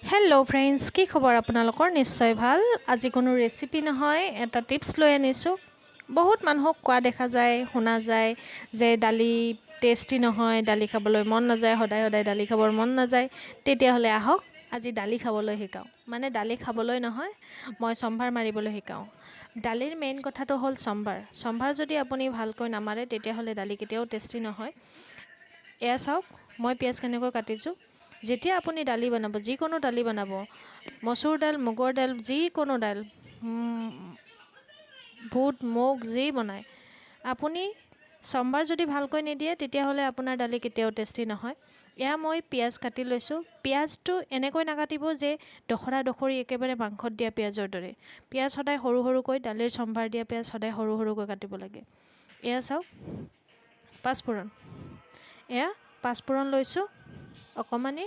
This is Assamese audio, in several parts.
হেল্ল' ফ্ৰেণ্ডছ, কি খবৰ আপোনালোকৰ? নিশ্চয় ভাল। আজি কোনো ৰেচিপি নহয়, এটা টিপছ লৈ আনিছোঁ। বহুত মানুহক কোৱা দেখা যায়, শুনা যায় যে দালি টেষ্টি নহয়, দালি খাবলৈ মন নাযায়, সদায় সদায় দালি খাবৰ মন নাযায়। তেতিয়াহ'লে আহক আজি দালি খাবলৈ শিকাওঁ। মানে দালি খাবলৈ নহয়, মই চম্ভাৰ মাৰিবলৈ শিকাওঁ। দালিৰ মেইন কথাটো হ'ল চম্ভাৰ। চম্ভাৰ যদি আপুনি ভালকৈ নামাৰে তেতিয়াহ'লে দালি কেতিয়াও টেষ্টি নহয়। এয়া চাওক, মই পিঁয়াজ কেনেকৈ কাটিছোঁ। যেতিয়া আপুনি দালি বনাব, যিকোনো দালি বনাব, মচুৰ দাল, মুগৰ দাল, যিকোনো দাল, বুট, মুগ যি বনায়, আপুনি চম্ভাৰ যদি ভালকৈ নিদিয়ে তেতিয়াহ'লে আপোনাৰ দালি কেতিয়াও টেষ্টি নহয়। এয়া মই পিঁয়াজ কাটি লৈছোঁ। পিঁয়াজটো এনেকৈ নাকাটিব যে দখৰা দখৰি একেবাৰে মাংসত দিয়া পিঁয়াজৰ দৰে। পিঁয়াজ সদায় সৰু সৰুকৈ, দালিৰ চম্ভাৰ দিয়া পিঁয়াজ সদায় সৰু সৰুকৈ কাটিব লাগে। এয়া চাওক, পাঁচফোৰণ। এয়া পাঁচফোৰণ লৈছোঁ অকণমানি,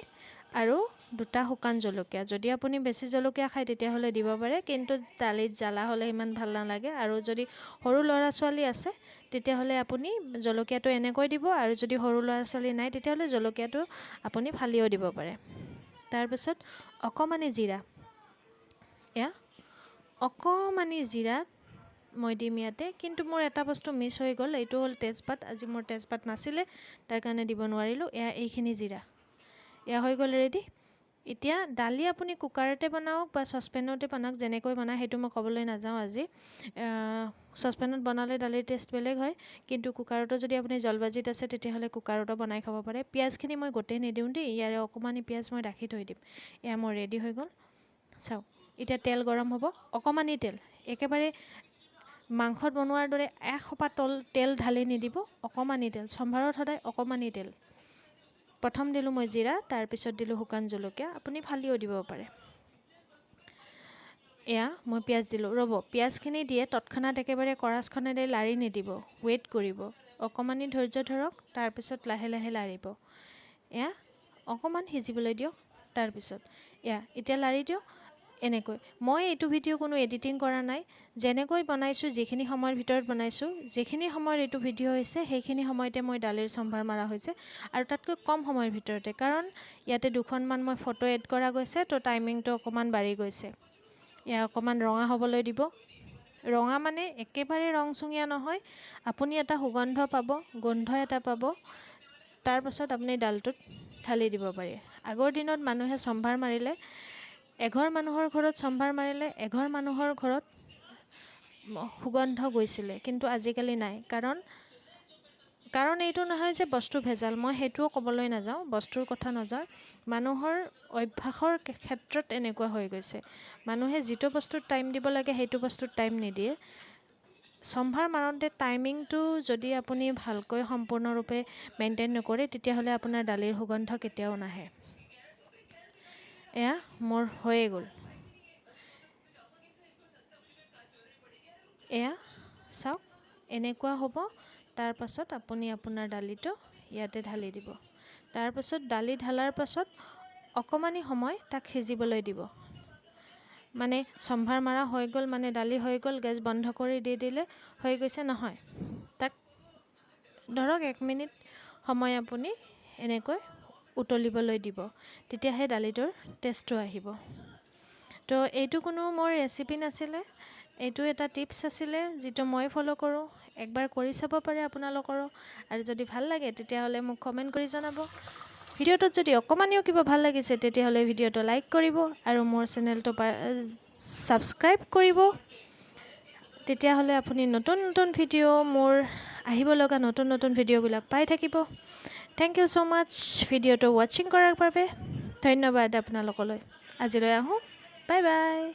আৰু দুটা শুকান জলকীয়া। যদি আপুনি বেছি জলকীয়া খায় তেতিয়াহ'লে দিব পাৰে, কিন্তু দালিত জ্বালা হ'লে ইমান ভাল নালাগে। আৰু যদি সৰু ল'ৰা ছোৱালী আছে তেতিয়াহ'লে আপুনি জলকীয়াটো এনেকৈ দিব, আৰু যদি সৰু ল'ৰা ছোৱালী নাই তেতিয়াহ'লে জলকীয়াটো আপুনি ফালিও দিব পাৰে। তাৰপিছত অকণমানি জিৰা। এয়া অকণমানি জিৰা মই দিম ইয়াতে, কিন্তু মোৰ এটা বস্তু মিছ হৈ গ'ল, এইটো হ'ল তেজপাত। আজি মোৰ তেজপাত নাছিলে, তাৰ কাৰণে দিব নোৱাৰিলোঁ। এয়া এইখিনি জিৰা। এয়া হৈ গ'ল ৰেডি। এতিয়া দালি আপুনি কুকাৰতে বনাওক বা চচপেনতে বনাওক, যেনেকৈ বনায় সেইটো মই ক'বলৈ নাযাওঁ আজি। চচপেনত বনালে দালিৰ টেষ্ট বেলেগ হয়, কিন্তু কুকাৰতো যদি আপুনি জলবাজিত আছে তেতিয়াহ'লে কুকাৰতো বনাই খাব পাৰে। পিঁয়াজখিনি মই গোটেই নিদিওঁ দেই, ইয়াৰে অকণমানি পিঁয়াজ মই ৰাখি থৈ দিম। এয়া মোৰ ৰেডি হৈ গ'ল। চাওক, এতিয়া তেল গৰম হ'ব, অকণমানি তেল, একেবাৰে মাংসত বনোৱাৰ দৰে এসোপা তেল ঢালি নিদিব, অকণমানি তেল। চম্ভাৰত সদায় অকণমানি তেল। প্ৰথম দিলোঁ মই জিৰা, তাৰপিছত দিলোঁ শুকান জলকীয়া, আপুনি ফালিও দিব পাৰে। এয়া মই পিঁয়াজ দিলোঁ। ৰ'ব, পিঁয়াজখিনি দিয়ে তৎক্ষণাত একেবাৰে কৰাচখনেৰে লাৰি নিদিব, ৱেইট কৰিব, অকণমানি ধৈৰ্য ধৰক, তাৰপিছত লাহে লাহে লাৰিব। এয়া অকণমান সিজিবলৈ দিয়ক। তাৰপিছত এয়া এতিয়া লাৰি দিয়ক এনেকৈ। মই এইটো ভিডিঅ' কোনো এডিটিং কৰা নাই, যেনেকৈ বনাইছোঁ, যিখিনি সময়ৰ ভিতৰত বনাইছোঁ, যিখিনি সময়ত এইটো ভিডিঅ' হৈছে সেইখিনি সময়তে মই দালিৰ চম্ভাৰ মাৰা হৈছে, আৰু তাতকৈ কম সময়ৰ ভিতৰতে, কাৰণ ইয়াতে দুখনমান মই ফটো এড কৰা গৈছে, তো টাইমিংটো অকণমান বাঢ়ি গৈছে। এয়া অকণমান ৰঙা হ'বলৈ দিব। ৰঙা মানে একেবাৰে ৰংচঙীয়া নহয়, আপুনি এটা সুগন্ধ পাব, গোন্ধ এটা পাব, তাৰপাছত আপুনি দালটোত ঢালি দিব পাৰে। আগৰ দিনত মানুহে চম্ভাৰ মাৰিলে, এঘৰ মানুহৰ ঘৰত চম্ভাৰ মাৰিলে এঘৰ মানুহৰ ঘৰত সুগন্ধ গৈছিলে, কিন্তু আজিকালি নাই। কাৰণ এইটো নহয় যে বস্তু ভেজাল, মই সেইটোও ক'বলৈ নাযাওঁ, বস্তুৰ কথা নাযাওঁ। মানুহৰ অভ্যাসৰ ক্ষেত্ৰত এনেকুৱা হৈ গৈছে, মানুহে যিটো বস্তুত টাইম দিব লাগে সেইটো বস্তুত টাইম নিদিয়ে। চম্ভাৰ মাৰোঁতে টাইমিংটো যদি আপুনি ভালকৈ সম্পূৰ্ণৰূপে মেইনটেইন নকৰে তেতিয়াহ'লে আপোনাৰ দালিৰ সুগন্ধ কেতিয়াও নাহে। এয়া মোৰ হৈয়ে গ'ল। এয়া চাওক, এনেকুৱা হ'ব। তাৰপাছত আপুনি আপোনাৰ দালিটো ইয়াতে ঢালি দিব। তাৰপাছত দালি ঢালাৰ পাছত অকণমানি সময় তাক সিজিবলৈ দিব। মানে চম্ভাৰ মাৰা হৈ গ'ল মানে দালি হৈ গ'ল, গেছ বন্ধ কৰি দি দিলে হৈ গৈছে, নহয়। তাক ধৰক 1 মিনিট সময় আপুনি এনেকৈ উতলিবলৈ দিব, তেতিয়াহে দালিটোৰ টেষ্টটো আহিব। তো এইটো কোনো মোৰ ৰেচিপি নাছিলে, এইটো এটা টিপছ আছিলে যিটো মই ফ'ল' কৰোঁ। একবাৰ কৰি চাব পাৰে আপোনালোকৰো, আৰু যদি ভাল লাগে তেতিয়াহ'লে মোক কমেণ্ট কৰি জনাব। ভিডিঅ'টোত যদি অকণমানিও কিবা ভাল লাগিছে তেতিয়াহ'লে ভিডিঅ'টো লাইক কৰিব, আৰু মোৰ চেনেলটো ছাবস্ক্ৰাইব কৰিব। তেতিয়াহ'লে আপুনি নতুন নতুন ভিডিঅ', মোৰ আহিব লগা নতুন নতুন ভিডিঅ'বিলাক পাই থাকিব। থেংক ইউ ছ' মাছ ভিডিঅ'টো ৱাচিং কৰাৰ বাবে। ধন্যবাদ আপোনালোকলৈ। আজিলৈ আহোঁ, বাই বাই।